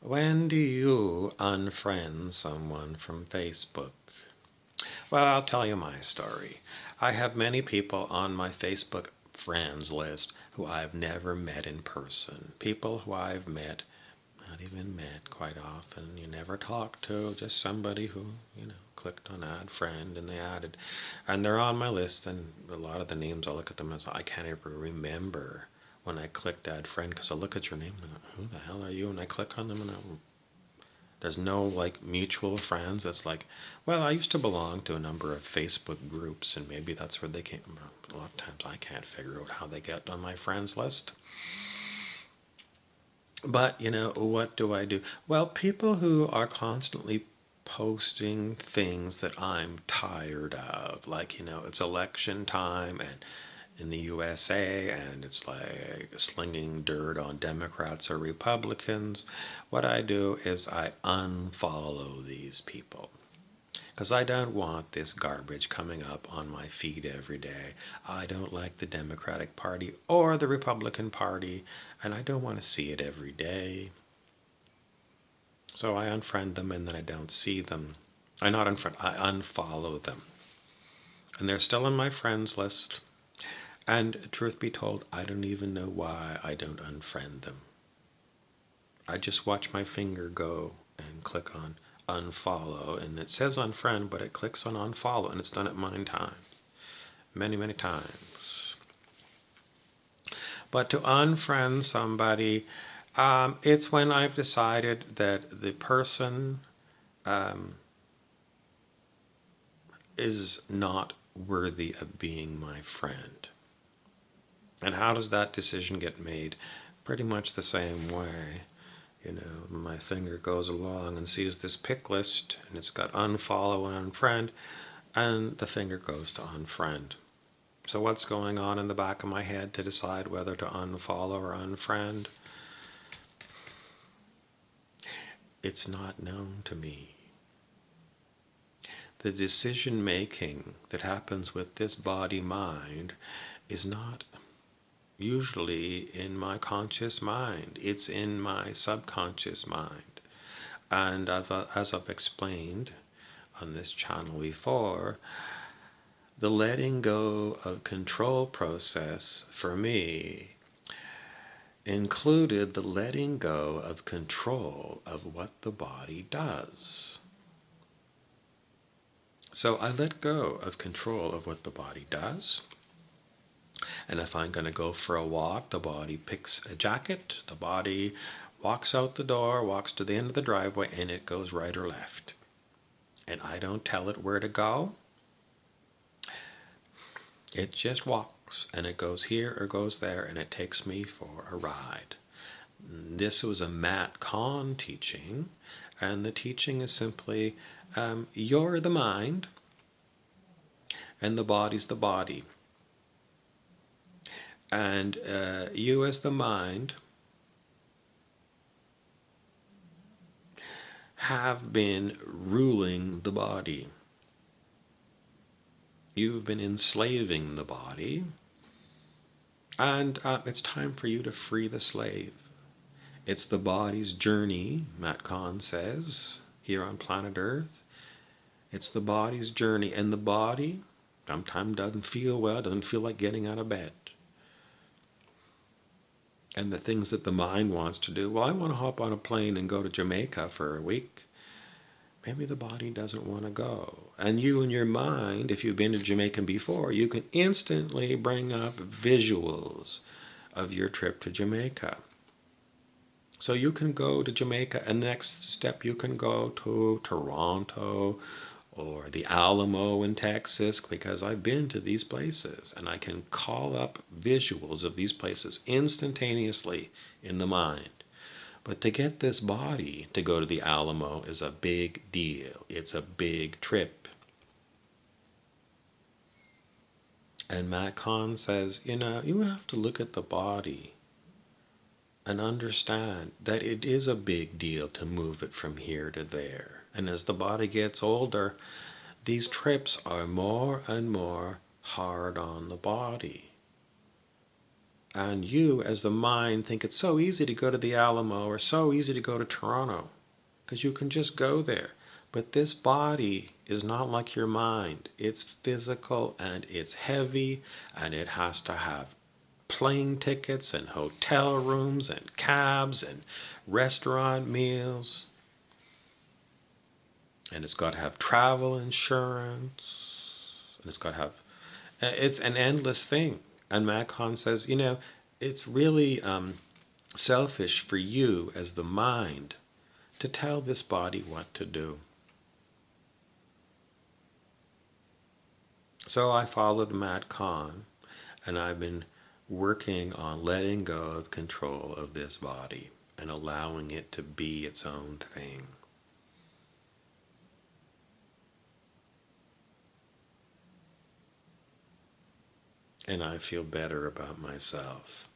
When do you unfriend someone from Facebook? Well, I'll tell you my story. I have many people on my Facebook friends list who I've never met in person. People who I've met, not even met quite often, you never talk to, just somebody who, clicked on add friend and they added. And they're on my list, and a lot of the names I look at them as I can't ever remember when I clicked add friend because I look at your name and I go, who the hell are you? And I click on them and there's no like mutual friends. It's like, well, I used to belong to a number of Facebook groups, and maybe that's where they came from. A lot of times I can't figure out how they get on my friends list. But, what do I do? Well, people who are constantly posting things that I'm tired of, like, it's election time and in the USA, and it's like slinging dirt on Democrats or Republicans. What I do is I unfollow these people because I don't want this garbage coming up on my feed every day. I don't like the Democratic Party or the Republican Party, and I don't want to see it every day. So I unfriend them and then I don't see them. I not unfriend, I unfollow them. And they're still on my friends list. And truth be told, I don't even know why I don't unfriend them. I just watch my finger go and click on unfollow, and it says unfriend, but it clicks on unfollow, and it's done it many times. Many, many times. But to unfriend somebody, it's when I've decided that the person is not worthy of being my friend. And how does that decision get made? Pretty much the same way. My finger goes along and sees this pick list, and it's got unfollow and unfriend, and the finger goes to unfriend. So what's going on in the back of my head to decide whether to unfollow or unfriend? It's not known to me. The decision making that happens with this body mind is not usually in my conscious mind. It's in my subconscious mind. And as I've explained on this channel before, the letting go of control process for me included the letting go of control of what the body does. So I let go of control of what the body does. And if I'm going to go for a walk, the body picks a jacket, the body walks out the door, walks to the end of the driveway, and it goes right or left. And I don't tell it where to go. It just walks, and it goes here or goes there, and it takes me for a ride. This was a Matt Kahn teaching, and the teaching is simply, you're the mind, and the body's the body. And you as the mind have been ruling the body. You've been enslaving the body, and it's time for you to free the slave. It's the body's journey, Matt Kahn says, here on planet Earth. It's the body's journey, and the body sometimes doesn't feel well, doesn't feel like getting out of bed. And the things that the mind wants to do, well, I want to hop on a plane and go to Jamaica for a week. Maybe the body doesn't want to go. And you in your mind, if you've been to Jamaica before, you can instantly bring up visuals of your trip to Jamaica. So you can go to Jamaica, and next step you can go to Toronto or the Alamo in Texas, because I've been to these places and I can call up visuals of these places instantaneously in the mind. But to get this body to go to the Alamo is a big deal. It's a big trip. And Matt Kahn says, you have to look at the body and understand that it is a big deal to move it from here to there. And as the body gets older, these trips are more and more hard on the body. And you, as the mind, think it's so easy to go to the Alamo or so easy to go to Toronto because you can just go there. But this body is not like your mind. It's physical and it's heavy and it has to have plane tickets and hotel rooms and cabs and restaurant meals. And it's got to have travel insurance. And it's got to have, it's an endless thing. And Macon says, it's really selfish for you as the mind to tell this body what to do. So I followed Matt Kahn, and I've been working on letting go of control of this body and allowing it to be its own thing. And I feel better about myself.